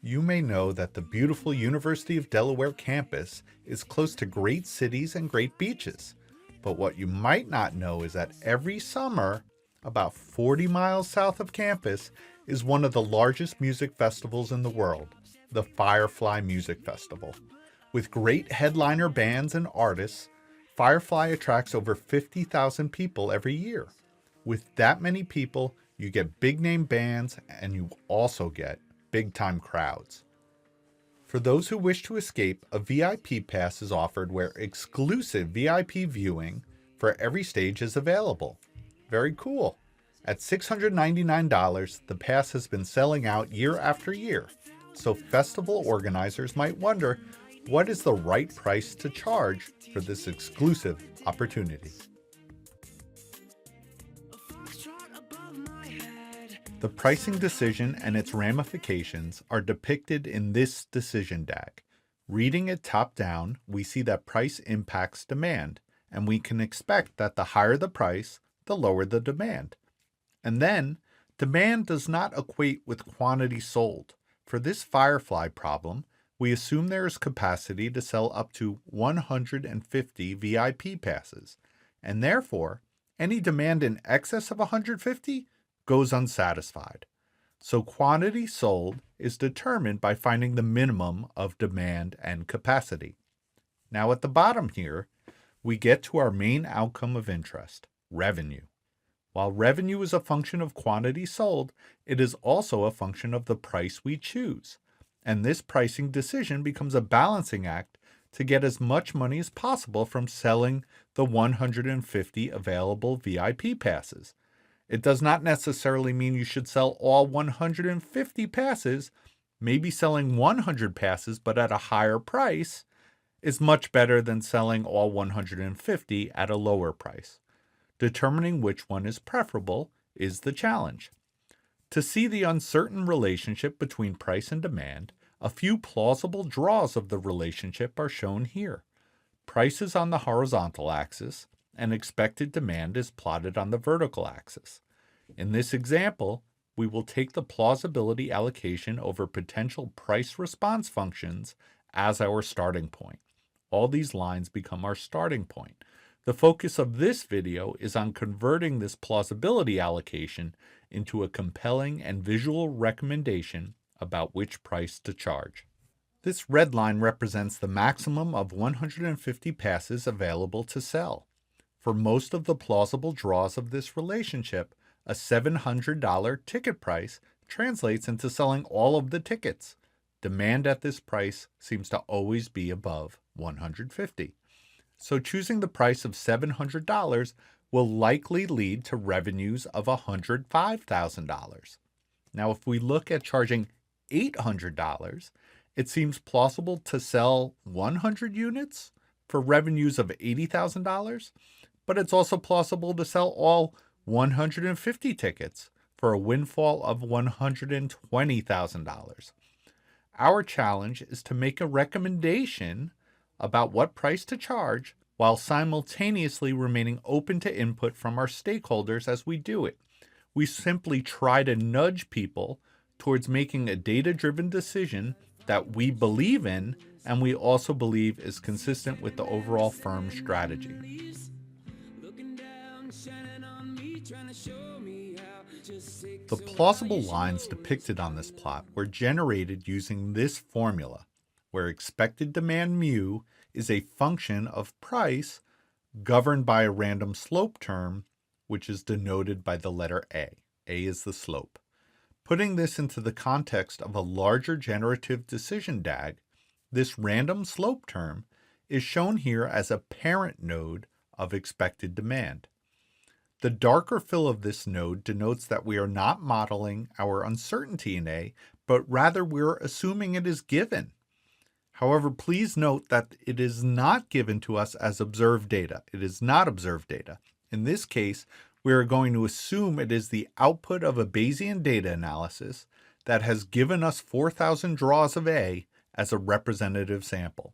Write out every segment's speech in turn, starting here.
You may know that the beautiful University of Delaware campus is close to great cities and great beaches. But what you might not know is that every summer, about 40 miles south of campus, is one of the largest music festivals in the world, the Firefly Music Festival. With great headliner bands and artists, Firefly attracts over 50,000 people every year. With that many people, you get big name bands and you also get big time crowds. For those who wish to escape, a VIP pass is offered where exclusive VIP viewing for every stage is available. Very cool. At $699, the pass has been selling out year after year, so festival organizers might wonder, what is the right price to charge for this exclusive opportunity? The pricing decision and its ramifications are depicted in this decision DAG. Reading it top down, we see that price impacts demand, and we can expect that the higher the price, the lower the demand. And then, demand does not equate with quantity sold. For this Firefly problem, we assume there is capacity to sell up to 150 VIP passes, and therefore, any demand in excess of 150 goes unsatisfied. So quantity sold is determined by finding the minimum of demand and capacity. Now at the bottom here, we get to our main outcome of interest, revenue. While revenue is a function of quantity sold, it is also a function of the price we choose. And this pricing decision becomes a balancing act to get as much money as possible from selling the 150 available VIP passes. It does not necessarily mean you should sell all 150 passes. Maybe selling 100 passes but at a higher price is much better than selling all 150 at a lower price. Determining which one is preferable is the challenge. To see the uncertain relationship between price and demand, a few plausible draws of the relationship are shown here. Price is on the horizontal axis, and expected demand is plotted on the vertical axis. In this example, we will take the plausibility allocation over potential price response functions as our starting point. All these lines become our starting point. The focus of this video is on converting this plausibility allocation into a compelling and visual recommendation about which price to charge. This red line represents the maximum of 150 passes available to sell. For most of the plausible draws of this relationship, a $700 ticket price translates into selling all of the tickets. Demand at this price seems to always be above 150. So choosing the price of $700 will likely lead to revenues of $105,000. Now, if we look at charging $800, it seems plausible to sell 100 units for revenues of $80,000, but it's also plausible to sell all 150 tickets for a windfall of $120,000. Our challenge is to make a recommendation about what price to charge while simultaneously remaining open to input from our stakeholders as we do it. We simply try to nudge people towards making a data-driven decision that we believe in and we also believe is consistent with the overall firm strategy. The plausible lines depicted on this plot were generated using this formula, where expected demand mu is a function of price governed by a random slope term, which is denoted by the letter A. A is the slope. Putting this into the context of a larger generative decision DAG, this random slope term is shown here as a parent node of expected demand. The darker fill of this node denotes that we are not modeling our uncertainty in A, but rather we're assuming it is given. However, please note that it is not given to us as observed data. It is not observed data. In this case, we are going to assume it is the output of a Bayesian data analysis that has given us 4,000 draws of A as a representative sample.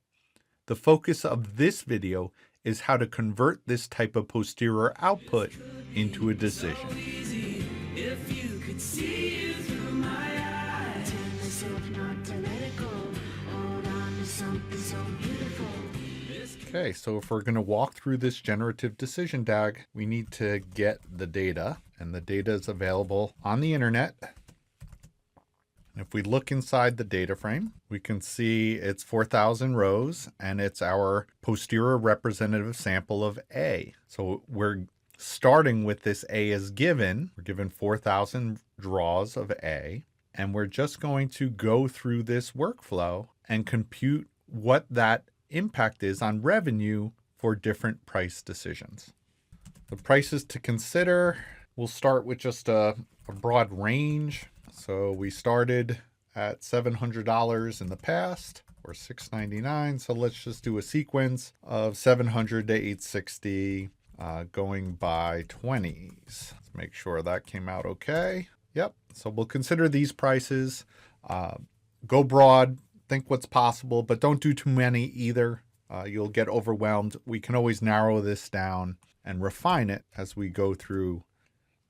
The focus of this video is how to convert this type of posterior output into a decision. yourself not to let it go. Hold on to something so beautiful. Okay, so if we're going to walk through this generative decision DAG, we need to get the data, and the data is available on the internet. If we look inside the data frame, we can see it's 4,000 rows, and it's our posterior representative sample of A. So we're starting with this A as given. We're given 4,000 draws of A, and we're just going to go through this workflow and compute what that impact is on revenue for different price decisions. The prices to consider, we'll start with just a broad range. So we started at $700 in the past, or $699. So let's just do a sequence of 700 to 860, going by 20s. Let's make sure that came out okay. Yep. So we'll consider these prices. Go broad, think what's possible, but don't do too many either. You'll get overwhelmed. We can always narrow this down and refine it as we go through.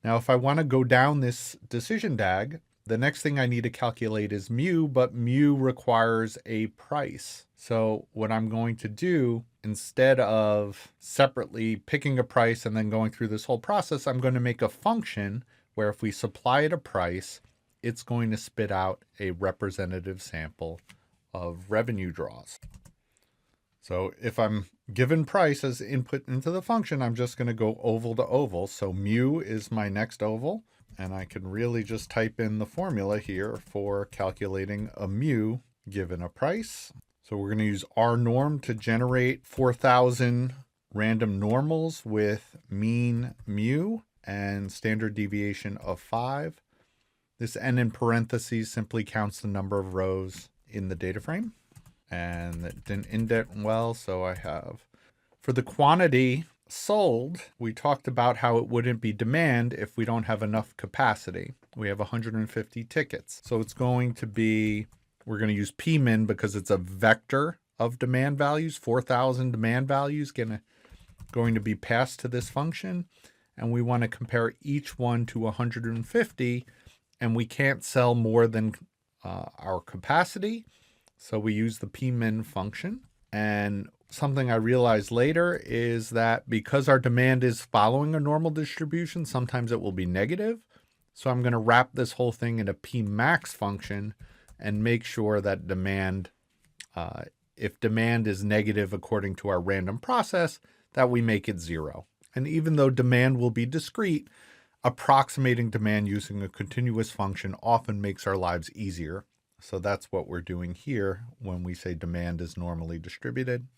Now, if I want to go down this decision DAG, the next thing I need to calculate is mu, but mu requires a price. So what I'm going to do, instead of separately picking a price and then going through this whole process, I'm going to make a function where if we supply it a price, it's going to spit out a representative sample of revenue draws. So if I'm given price as input into the function, I'm just going to go oval to oval. So mu is my next oval, and I can really just type in the formula here for calculating a mu given a price. So we're going to use R norm to generate 4,000 random normals with mean mu and standard deviation of 5. This n in parentheses simply counts the number of rows in the data frame. And it didn't indent well, so I have. For the quantity sold, we talked about how it wouldn't be demand if we don't have enough capacity. We have 150 tickets. So it's going to be, we're going to use pmin because it's a vector of demand values, 4,000 demand values going to be passed to this function. And we want to compare each one to 150, and we can't sell more than our capacity. So we use the pmin function. And something I realized later is that because our demand is following a normal distribution, sometimes it will be negative. So I'm going to wrap this whole thing in a pmax function and make sure that demand, if demand is negative according to our random process, that we make it 0. And even though demand will be discrete, approximating demand using a continuous function often makes our lives easier. So that's what we're doing here when we say demand is normally distributed.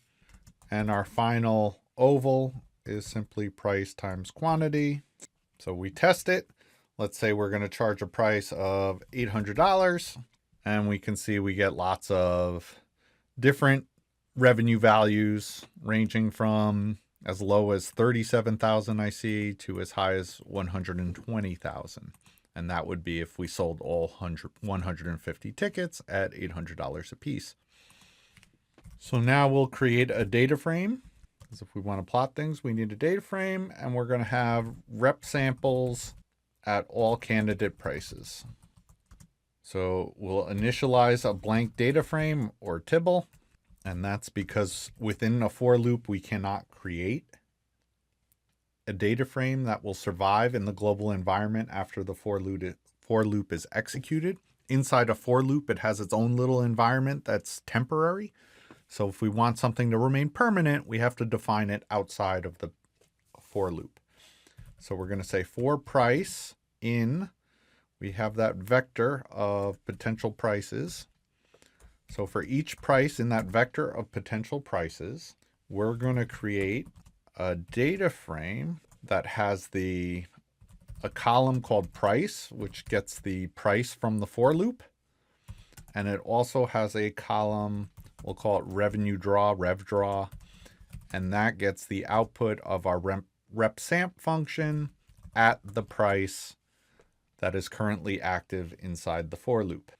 And our final oval is simply price times quantity. So we test it. Let's say we're going to charge a price of $800, and we can see we get lots of different revenue values ranging from as low as 37,000 I see to as high as 120,000. And that would be if we sold all 150 tickets at $800 a piece. So now we'll create a data frame. Because if we want to plot things, we need a data frame, and we're going to have rep samples at all candidate prices. So we'll initialize a blank data frame or tibble, and that's because within a for loop, we cannot create a data frame that will survive in the global environment after the for loop is executed. Inside a for loop, it has its own little environment that's temporary. So if we want something to remain permanent, we have to define it outside of the for loop. So we're going to say for price in, we have that vector of potential prices. So for each price in that vector of potential prices, we're going to create a data frame that has a column called price, which gets the price from the for loop. And it also has a column, we'll call it revenue draw, rev draw. And that gets the output of our rep samp function at the price that is currently active inside the for loop.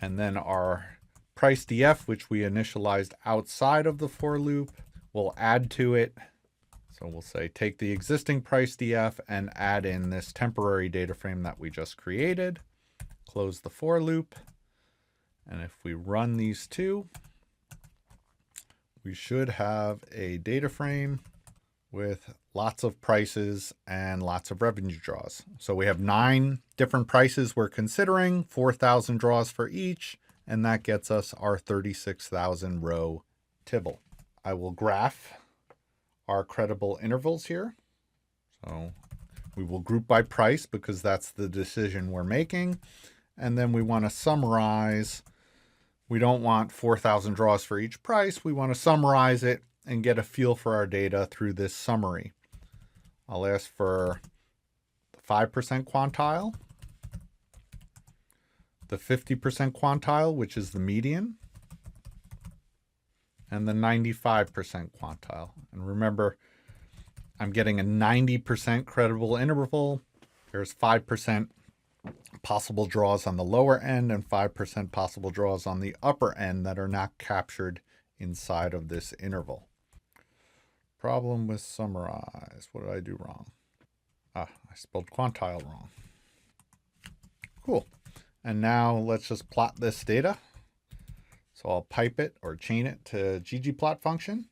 And then our price df, which we initialized outside of the for loop, we'll add to it. So we'll say take the existing price df and add in this temporary data frame that we just created, close the for loop, And if we run these two, we should have a data frame with lots of prices and lots of revenue draws. So we have 9 different prices we're considering, 4,000 draws for each, and that gets us our 36,000 row tibble. I will graph our credible intervals here. So we will group by price because that's the decision we're making. And then we want to summarize. We don't want 4,000 draws for each price. We want to summarize it and get a feel for our data through this summary. I'll ask for the 5% quantile, the 50% quantile, which is the median, and the 95% quantile. And remember, I'm getting a 90% credible interval. There's 5% possible draws on the lower end and 5% possible draws on the upper end that are not captured inside of this interval. Problem with summarize. What did I do wrong? I spelled quantile wrong. Cool. And now let's just plot this data. So I'll pipe it or chain it to ggplot function.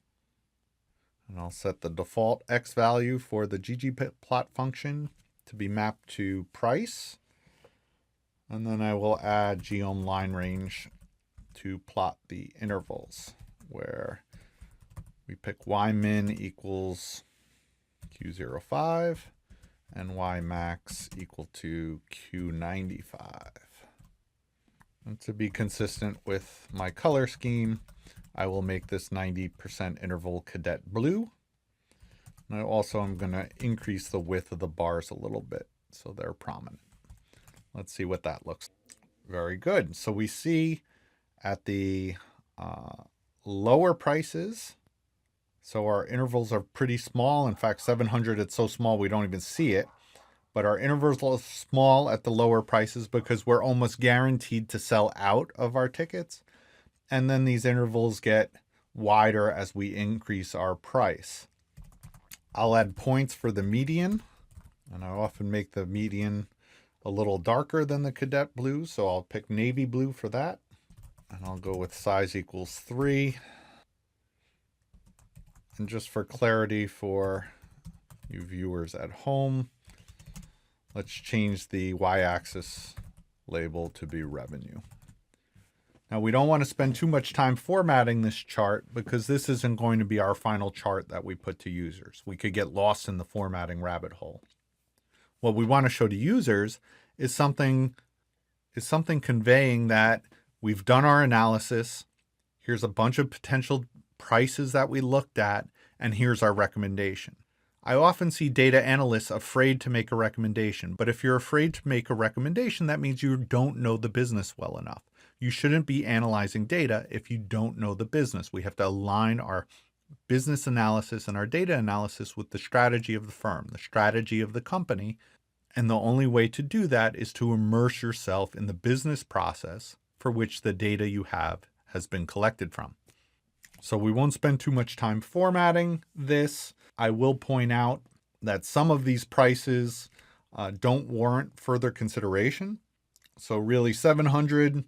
And I'll set the default x value for the ggplot function to be mapped to price. And then I will add geom line range to plot the intervals where we pick y min equals q05 and y max equal to q95. And to be consistent with my color scheme, I will make this 90% interval cadet blue. And I also am going to increase the width of the bars a little bit so they're prominent. Let's see what that looks like. Very good. So we see at the lower prices, so our intervals are pretty small. In fact, 700, it's so small we don't even see it. But our intervals are small at the lower prices because we're almost guaranteed to sell out of our tickets. And then these intervals get wider as we increase our price. I'll add points for the median, and I often make the median a little darker than the cadet blue, so I'll pick navy blue for that. And I'll go with size equals 3. And just for clarity for you viewers at home, let's change the y-axis label to be revenue. Now we don't want to spend too much time formatting this chart because this isn't going to be our final chart that we put to users. We could get lost in the formatting rabbit hole. What we want to show to users is something conveying that we've done our analysis. Here's a bunch of potential prices that we looked at, and here's our recommendation. I often see data analysts afraid to make a recommendation, but if you're afraid to make a recommendation, that means you don't know the business well enough. You shouldn't be analyzing data if you don't know the business. We have to align our business analysis and our data analysis with the strategy of the firm, the strategy of the company. And the only way to do that is to immerse yourself in the business process for which the data you have has been collected from. So we won't spend too much time formatting this. I will point out that some of these prices don't warrant further consideration. So really 700,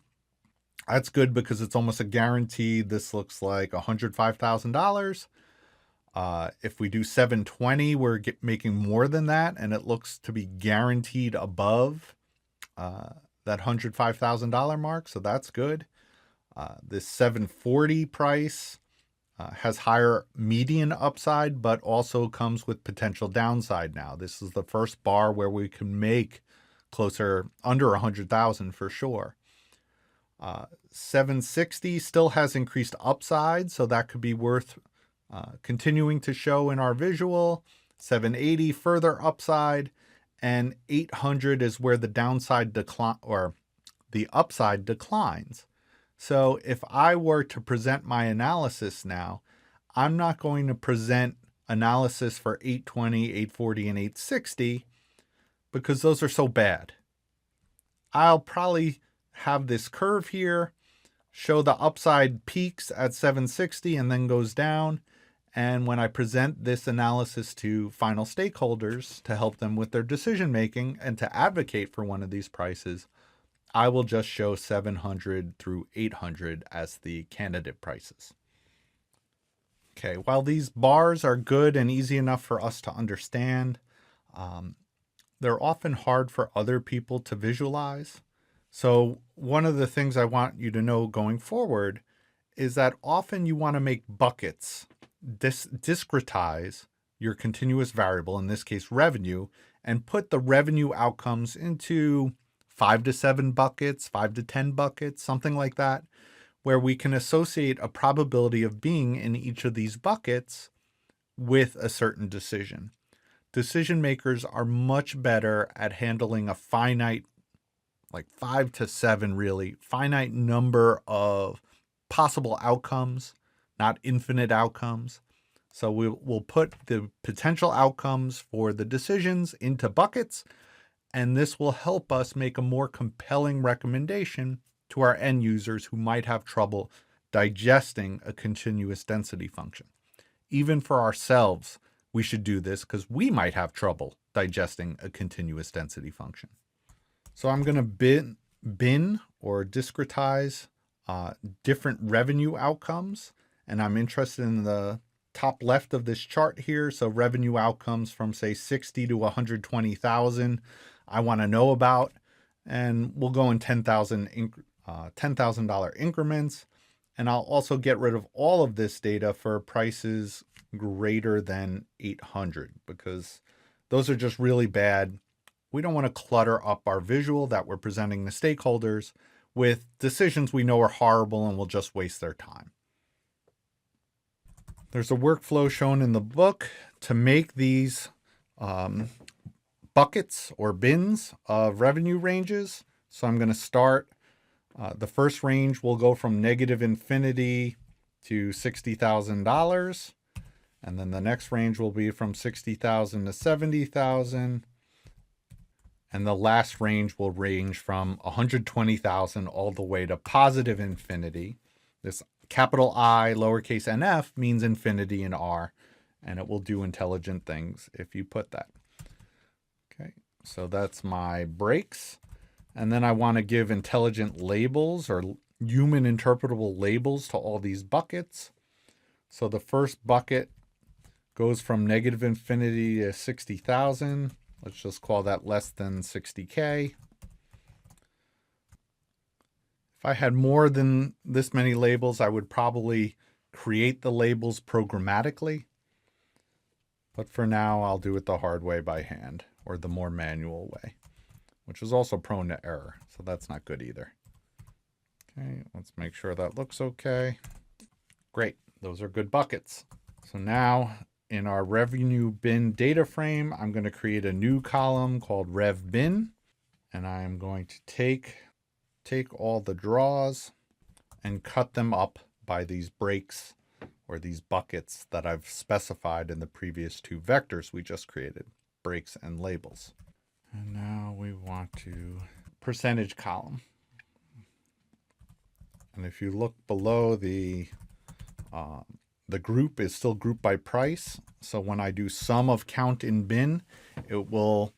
that's good because it's almost a guarantee. This looks like $105,000. If we do 720, we're making more than that, and it looks to be guaranteed above that $105,000 mark, so that's good. This 740 price has higher median upside, but also comes with potential downside now. This is the first bar where we can make closer, under 100,000 for sure. 760 still has increased upside, so that could be worth continuing to show in our visual. 780 further upside, and 800 is where the downside decline or the upside declines. So if I were to present my analysis now, I'm not going to present analysis for 820, 840, and 860 because those are so bad. I'll probably have this curve here, show the upside peaks at 760 and then goes down. And when I present this analysis to final stakeholders to help them with their decision making and to advocate for one of these prices, I will just show 700 through 800 as the candidate prices. Okay, while these bars are good and easy enough for us to understand, they're often hard for other people to visualize. So one of the things I want you to know going forward is that often you want to make buckets, discretize your continuous variable, in this case revenue, and put the revenue outcomes into 5 to 7 buckets, 5 to 10 buckets, something like that, where we can associate a probability of being in each of these buckets with a certain decision. Decision makers are much better at handling a finite, like 5 to 7 really, finite number of possible outcomes, not infinite outcomes. So we'll put the potential outcomes for the decisions into buckets, and this will help us make a more compelling recommendation to our end users who might have trouble digesting a continuous density function. Even for ourselves, we should do this because we might have trouble digesting a continuous density function. So I'm going to bin or discretize different revenue outcomes, and I'm interested in the top left of this chart here. So revenue outcomes from say 60 to 120,000 I want to know about, and we'll go in $10,000 increments. And I'll also get rid of all of this data for prices greater than 800 because those are just really bad. We don't want to clutter up our visual that we're presenting to stakeholders with decisions we know are horrible and will just waste their time. There's a workflow shown in the book to make these buckets or bins of revenue ranges. So I'm going to start. The first range will go from negative infinity to $60,000. And then the next range will be from 60,000 to 70,000. And the last range will range from 120,000 all the way to positive infinity. This capital I, lowercase nf means infinity in R, and it will do intelligent things if you put that. Okay, so that's my breaks. And then I want to give intelligent labels or human interpretable labels to all these buckets. So the first bucket goes from negative infinity to 60,000. Let's just call that less than 60K. If I had more than this many labels, I would probably create the labels programmatically. But for now, I'll do it the hard way by hand, or the more manual way, which is also prone to error. So that's not good either. Okay, let's make sure that looks okay. Great, those are good buckets. So now in our revenue bin data frame, I'm going to create a new column called rev bin. And I'm going to take all the draws and cut them up by these breaks or these buckets that I've specified in the previous two vectors we just created, breaks and labels. And now we want to percentage column. And if you look below, the group is still grouped by price. So when I do sum of count in bin, it will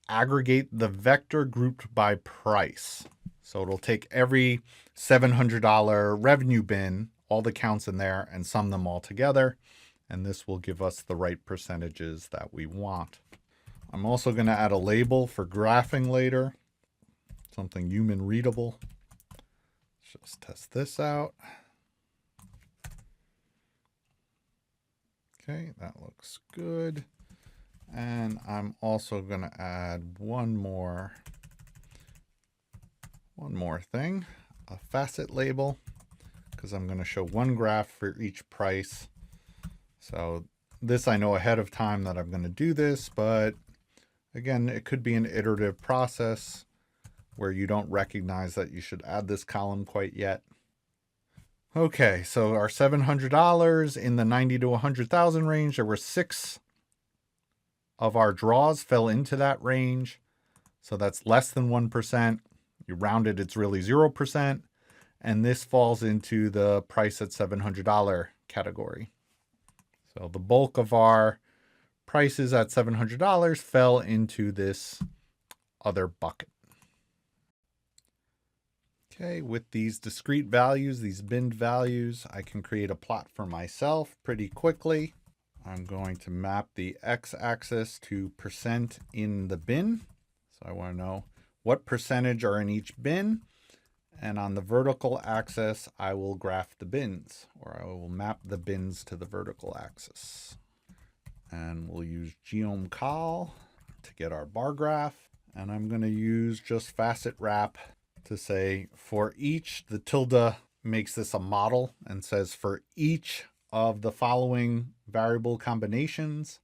aggregate the vector grouped by price. So it'll take every $700 revenue bin, all the counts in there, and sum them all together. And this will give us the right percentages that we want. I'm also going to add a label for graphing later, something human readable. Let's just test this out. Okay, that looks good. And I'm also going to add one more thing, a facet label, because I'm going to show one graph for each price. So this I know ahead of time that I'm going to do this, but again, it could be an iterative process where you don't recognize that you should add this column quite yet. Okay, so our $700 in the 90 to 100,000 range, there were 6 of our draws fell into that range. So that's less than 1%. You round it, it's really 0%. And this falls into the price at $700 category. So the bulk of our prices at $700 fell into this other bucket. Okay, with these discrete values, these binned values, I can create a plot for myself pretty quickly. I'm going to map the x-axis to percent in the bin. So I want to know what percentage are in each bin. And on the vertical axis, I will graph the bins, or I will map the bins to the vertical axis. And we'll use geom_col to get our bar graph. And I'm going to use just facet wrap to say for each, the tilde makes this a model and says for each of the following variable combinations,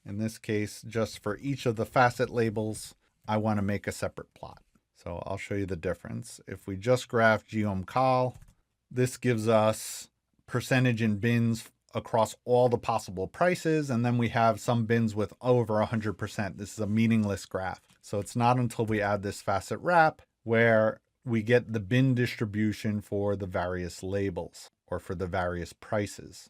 in this case, just for each of the facet labels, I want to make a separate plot. So I'll show you the difference. If we just graph geom_col, this gives us percentage in bins across all the possible prices, and then we have some bins with over 100%. This is a meaningless graph. So it's not until we add this facet wrap where we get the bin distribution for the various labels or for the various prices.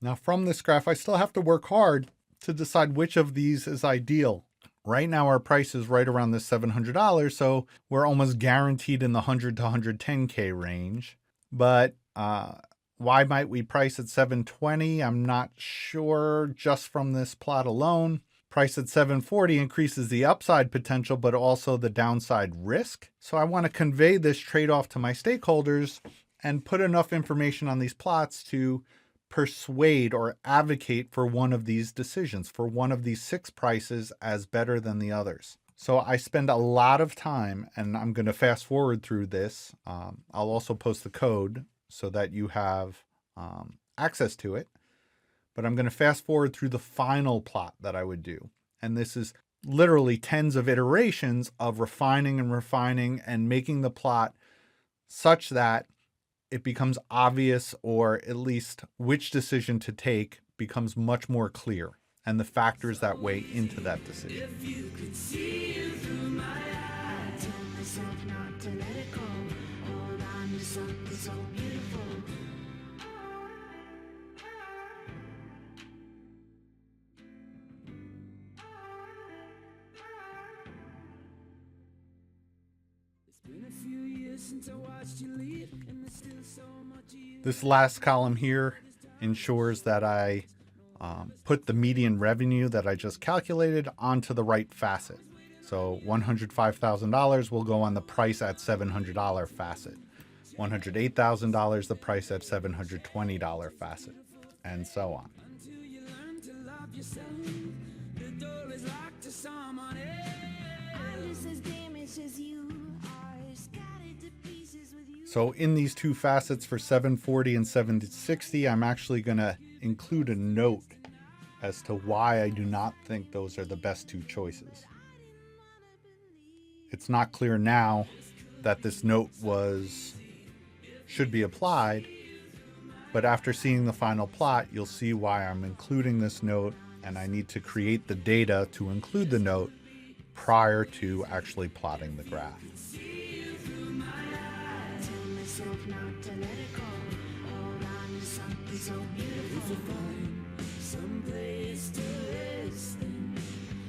Now from this graph, I still have to work hard to decide which of these is ideal. Right now our price is right around this $700, so we're almost guaranteed in the 100 to 110K range. But why might we price at 720? I'm not sure just from this plot alone. Price at 740 increases the upside potential, but also the downside risk. So I want to convey this trade-off to my stakeholders and put enough information on these plots to persuade or advocate for one of these decisions, for one of these 6 prices as better than the others. So I spend a lot of time, and I'm going to fast forward through this. I'll also post the code so that you have access to it. But I'm going to fast forward through the final plot that I would do. And this is literally tens of iterations of refining and making the plot such that it becomes obvious, or at least which decision to take becomes much more clear, and the factors that weigh into that decision. If you could see you through my eyes, tell myself not to let it go. Hold on to something so beautiful. This last column here ensures that I put the median revenue that I just calculated onto the right facet. So $105,000 will go on the price at $700 facet. $108,000 the price at $720 facet, and so on. So in these 2 facets for 740 and 760, I'm actually going to include a note as to why I do not think those are the best 2 choices. It's not clear now that this note should be applied, but after seeing the final plot, you'll see why I'm including this note, and I need to create the data to include the note prior to actually plotting the graph. Not to let it go. Hold on to something so beautiful. Someplace to listen.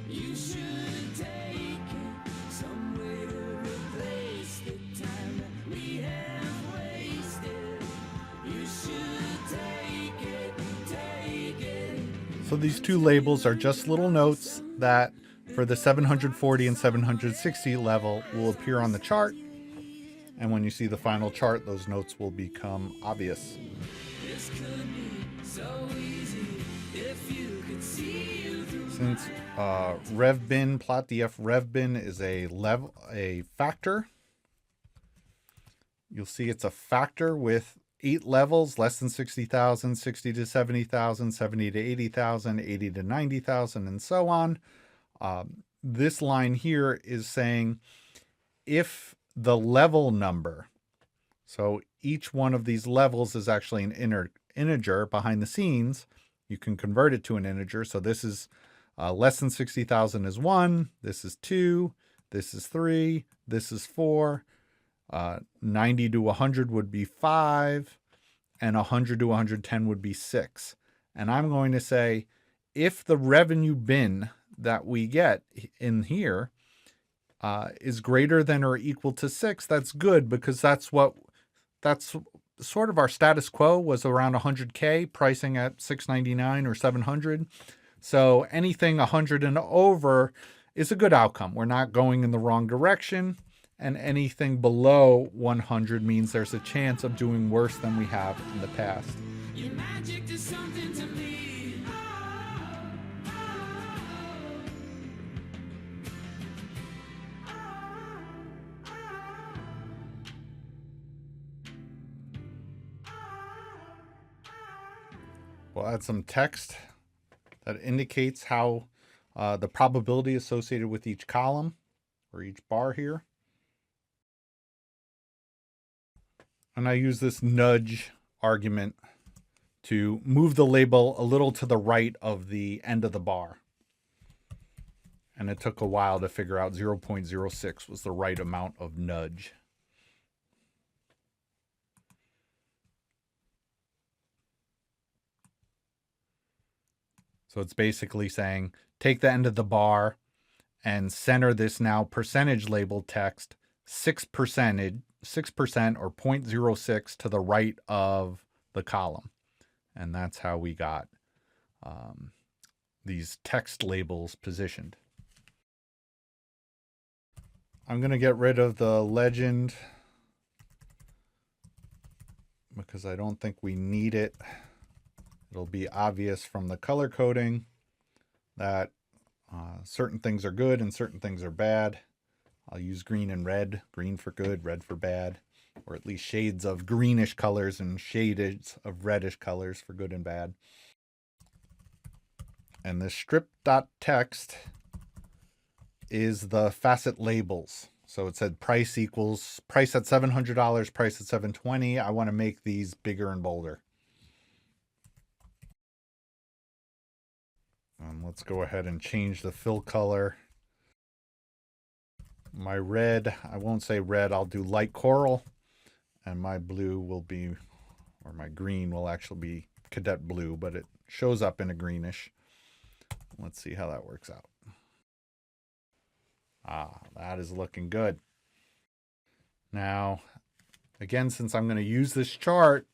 You should take it. Some way to replace the time that we have wasted. You should take it. So these 2 labels are just little notes that for the 740 and 760 level will appear on the chart. And when you see the final chart, those notes will become obvious. Since revbin, plotdf revbin is a factor, you'll see it's a factor with 8 levels, less than 60,000, 60 to 70,000, 70 to 80,000, 80 to 90,000, and so on. This line here is saying if the level number, so each one of these levels is actually an integer behind the scenes. You can convert it to an integer. So this is less than 60,000 is 1, this is 2, this is 3, this is 4, 90 to 100 would be 5, and 100 to 110 would be 6. And I'm going to say if the revenue bin that we get in here is greater than or equal to 6, that's good because that's sort of our status quo was around 100K pricing at 699 or 700. So anything 100 and over is a good outcome. We're not going in the wrong direction. And anything below 100 means there's a chance of doing worse than we have in the past. Your magic is something to me. We'll add some text that indicates how the probability associated with each column or each bar here. And I use this nudge argument to move the label a little to the right of the end of the bar. And it took a while to figure out 0.06 was the right amount of nudge. So it's basically saying, take the end of the bar and center this now percentage label text 6% or 0.06 to the right of the column. And that's how we got these text labels positioned. I'm going to get rid of the legend because I don't think we need it. It'll be obvious from the color coding that certain things are good and certain things are bad. I'll use green and red, green for good, red for bad, or at least shades of greenish colors and shades of reddish colors for good and bad. And this strip.text is the facet labels. So it said price equals price at $700, price at $720. I want to make these bigger and bolder. Let's go ahead and change the fill color. My red, I won't say red, I'll do light coral. And my blue will be, or my green will actually be cadet blue, but it shows up in a greenish. Let's see how that works out. That is looking good. Now, again, since I'm going to use this chart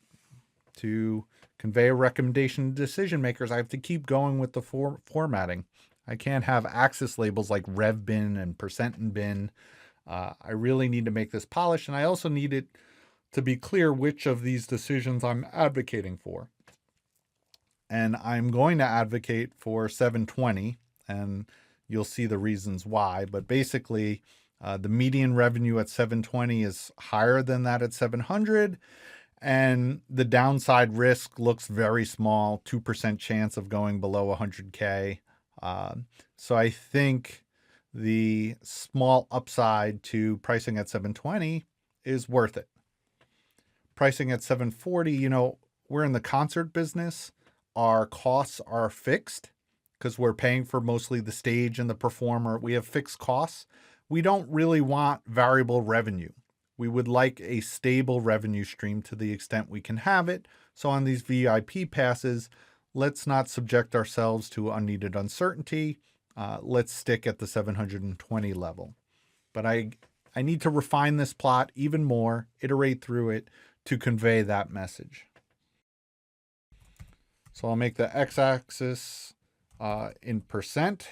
to convey a recommendation to decision makers, I have to keep going with the formatting. I can't have axis labels like rev bin and percent in bin. I really need to make this polished, and I also need it to be clear which of these decisions I'm advocating for. And I'm going to advocate for 720, and you'll see the reasons why. But basically, the median revenue at 720 is higher than that at 700. And the downside risk looks very small, 2% chance of going below 100K. So I think the small upside to pricing at 720 is worth it. Pricing at 740, we're in the concert business. Our costs are fixed because we're paying for mostly the stage and the performer. We have fixed costs. We don't really want variable revenue. We would like a stable revenue stream to the extent we can have it. So on these VIP passes, let's not subject ourselves to unneeded uncertainty. Let's stick at the 720 level. But I need to refine this plot even more, iterate through it to convey that message. So I'll make the x-axis in percent.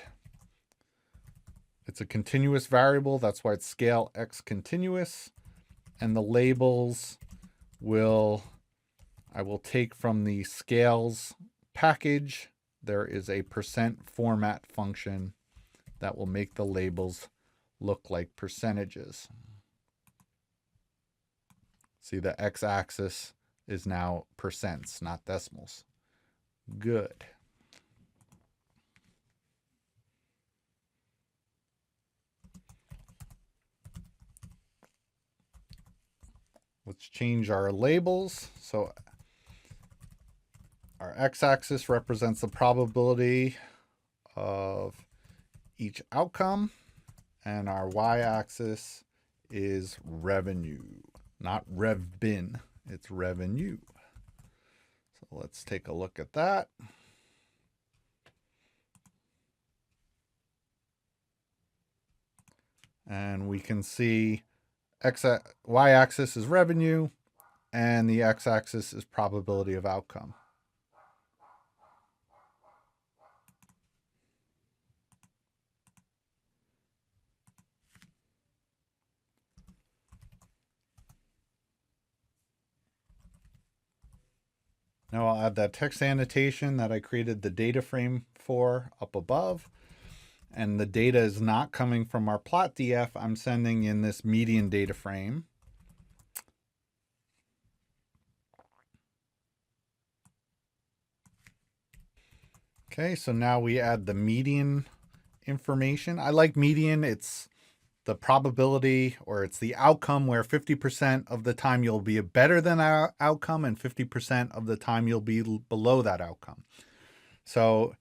It's a continuous variable. That's why it's scale x continuous. And the labels I will take from the scales package. There is a percent format function that will make the labels look like percentages. See, the x-axis is now percents, not decimals. Good. Let's change our labels. So our x-axis represents the probability of each outcome, and our y-axis is revenue, not rev bin, it's revenue. So let's take a look at that. And we can see y-axis is revenue, and the x-axis is probability of outcome. Now I'll add that text annotation that I created the data frame for up above. And the data is not coming from our plot DF. I'm sending in this median data frame. Okay, so now we add the median information. I like median. It's the probability, or it's the outcome where 50% of the time you'll be better than our outcome and 50% of the time you'll be below that outcome. So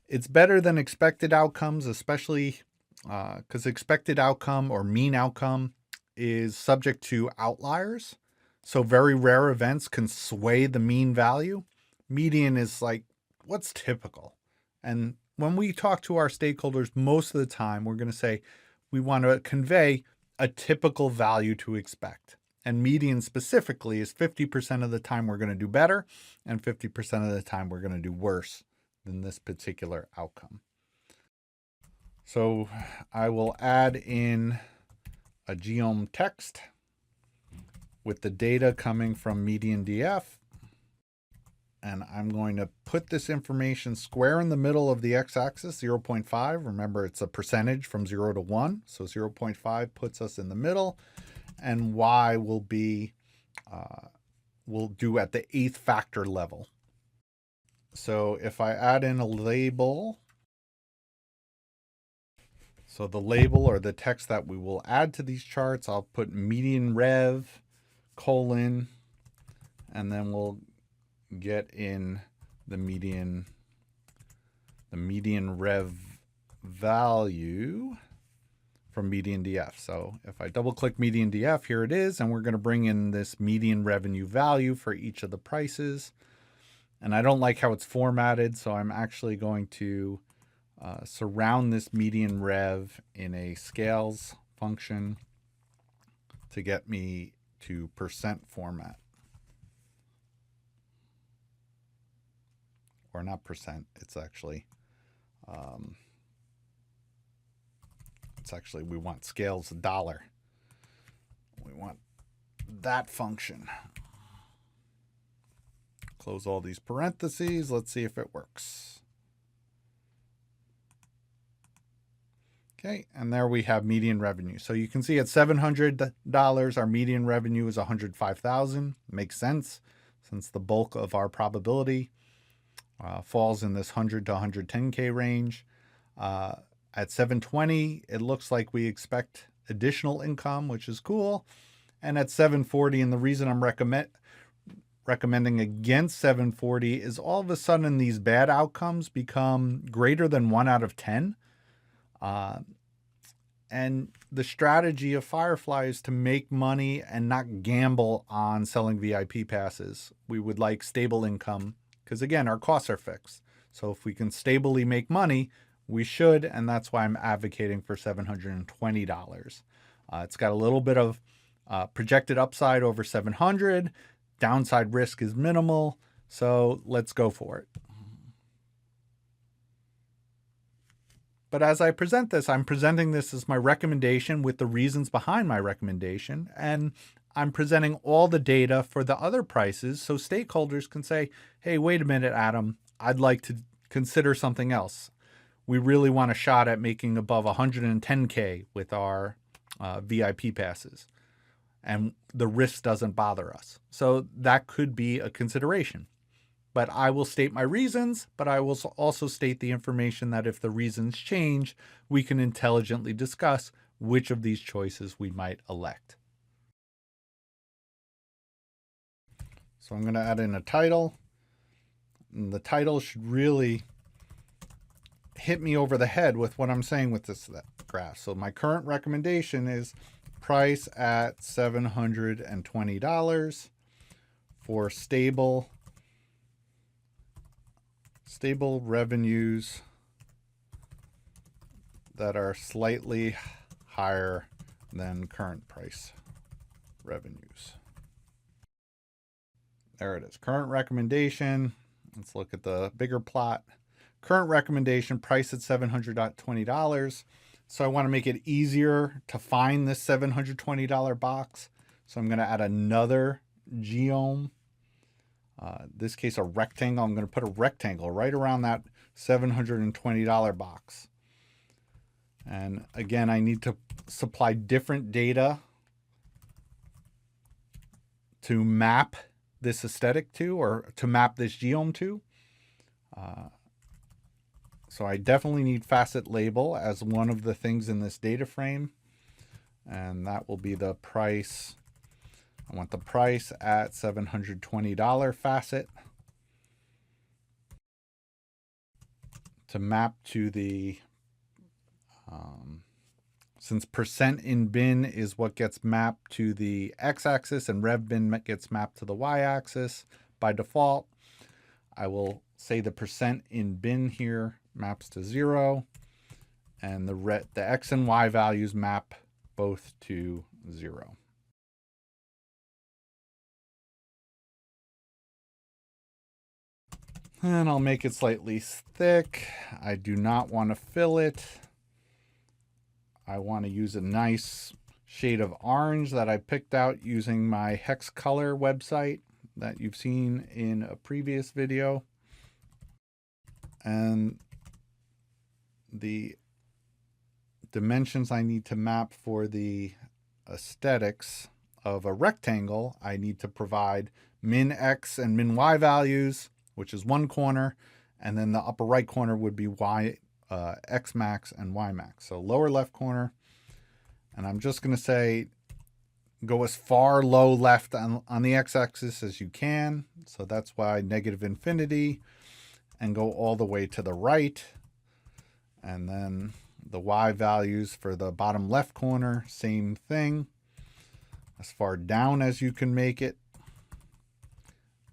it's better than expected outcomes, especially because expected outcome or mean outcome is subject to outliers. So very rare events can sway the mean value. Median is like what's typical. And when we talk to our stakeholders, most of the time we're going to say we want to convey a typical value to expect. And median specifically is 50% of the time we're going to do better and 50% of the time we're going to do worse than this particular outcome. So I will add in a geom text with the data coming from median DF. And I'm going to put this information square in the middle of the x-axis, 0.5. Remember, it's a percentage from 0 to 1. So 0.5 puts us in the middle. And y will be, we'll do at the 8th factor level. So if I add in a label, so the label or the text that we will add to these charts, I'll put median rev, colon, and then we'll get in the median rev value from median DF. So if I double click median DF, here it is, and we're going to bring in this median revenue value for each of the prices. And I don't like how it's formatted, so I'm actually going to surround this median rev in a scales function to get me to percent format. Or not percent, it's actually we want scales dollar. We want that function. Close all these parentheses. Let's see if it works. Okay, and there we have median revenue. So you can see at $700, our median revenue is $105,000. Makes sense since the bulk of our probability falls in this 100 to 110K range. At 720, it looks like we expect additional income, which is cool. And at 740, and the reason I'm recommending against 740 is all of a sudden these bad outcomes become greater than 1 out of 10. And the strategy of Firefly is to make money and not gamble on selling VIP passes. We would like stable income because, again, our costs are fixed. So if we can stably make money, we should, and that's why I'm advocating for $720. It's got a little bit of projected upside over 700. Downside risk is minimal, so let's go for it. But as I present this, I'm presenting this as my recommendation with the reasons behind my recommendation, and I'm presenting all the data for the other prices so stakeholders can say, hey, wait a minute, Adam, I'd like to consider something else. We really want a shot at making above 110K with our VIP passes, and the risk doesn't bother us. So that could be a consideration. But I will state my reasons, but I will also state the information that if the reasons change, we can intelligently discuss which of these choices we might elect. So I'm going to add in a title. And the title should really hit me over the head with what I'm saying with this graph. So my current recommendation is price at $720 for stable revenues that are slightly higher than current price revenues. There it is. Current recommendation. Let's look at the bigger plot. Current recommendation, price at $720. So I want to make it easier to find this $720 box. So I'm going to add another geom. This case, a rectangle. I'm going to put a rectangle right around that $720 box. And again, I need to supply different data to map this aesthetic to, or to map this geom to. So I definitely need facet label as one of the things in this data frame. And that will be the price. I want the price at $720 facet to map to the, since percent in bin is what gets mapped to the x-axis and rev bin gets mapped to the y-axis by default, I will say the percent in bin here maps to 0, and the x and y values map both to 0. And I'll make it slightly thick. I do not want to fill it. I want to use a nice shade of orange that I picked out using my Hex Color website that you've seen in a previous video. And the dimensions I need to map for the aesthetics of a rectangle, I need to provide min x and min y values, which is one corner, and then the upper right corner would be x max and y max. So lower left corner, and I'm just going to say go as far low left on the x-axis as you can. So that's why negative infinity, and go all the way to the right. And then the y values for the bottom left corner, same thing, as far down as you can make it,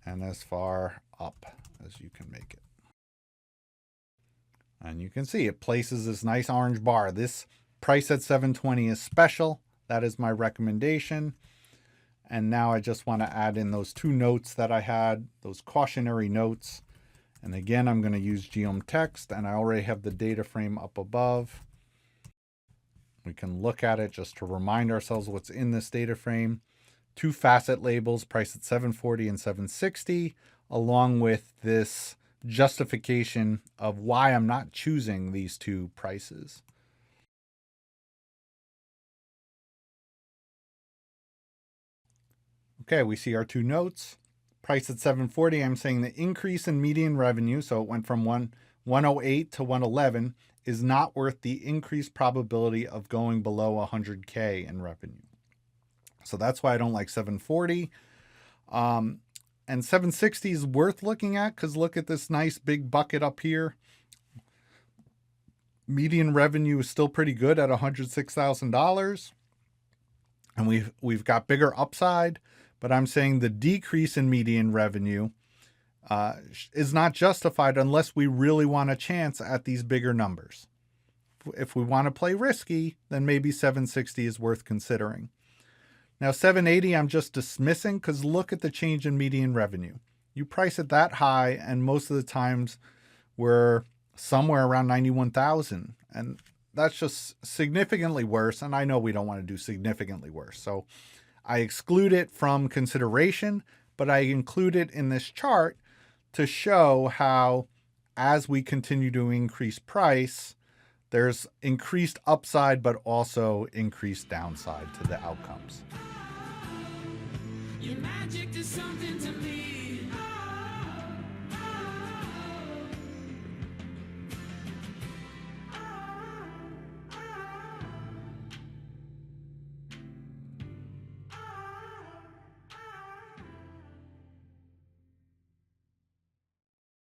and as far up as you can make it. And you can see it places this nice orange bar. This price at $720 is special. That is my recommendation. And now I just want to add in those two notes that I had, those cautionary notes. And again, I'm going to use geom text, and I already have the data frame up above. We can look at it just to remind ourselves what's in this data frame. Two facet labels, price at $740 and $760, along with this justification of why I'm not choosing these two prices. Okay, we see our two notes. Price at $740, I'm saying the increase in median revenue, so it went from 108 to 111, is not worth the increased probability of going below 100K in revenue. So that's why I don't like 740. And 760 is worth looking at because look at this nice big bucket up here. Median revenue is still pretty good at $106,000. And we've got bigger upside, but I'm saying the decrease in median revenue is not justified unless we really want a chance at these bigger numbers. If we want to play risky, then maybe 760 is worth considering. Now 780 I'm just dismissing because look at the change in median revenue. You price it that high and most of the times we're somewhere around 91,000, and that's just significantly worse, and I know we don't want to do significantly worse. So I exclude it from consideration, but I include it in this chart to show how as we continue to increase price, there's increased upside, but also increased downside to the outcomes. Your magic is something to me.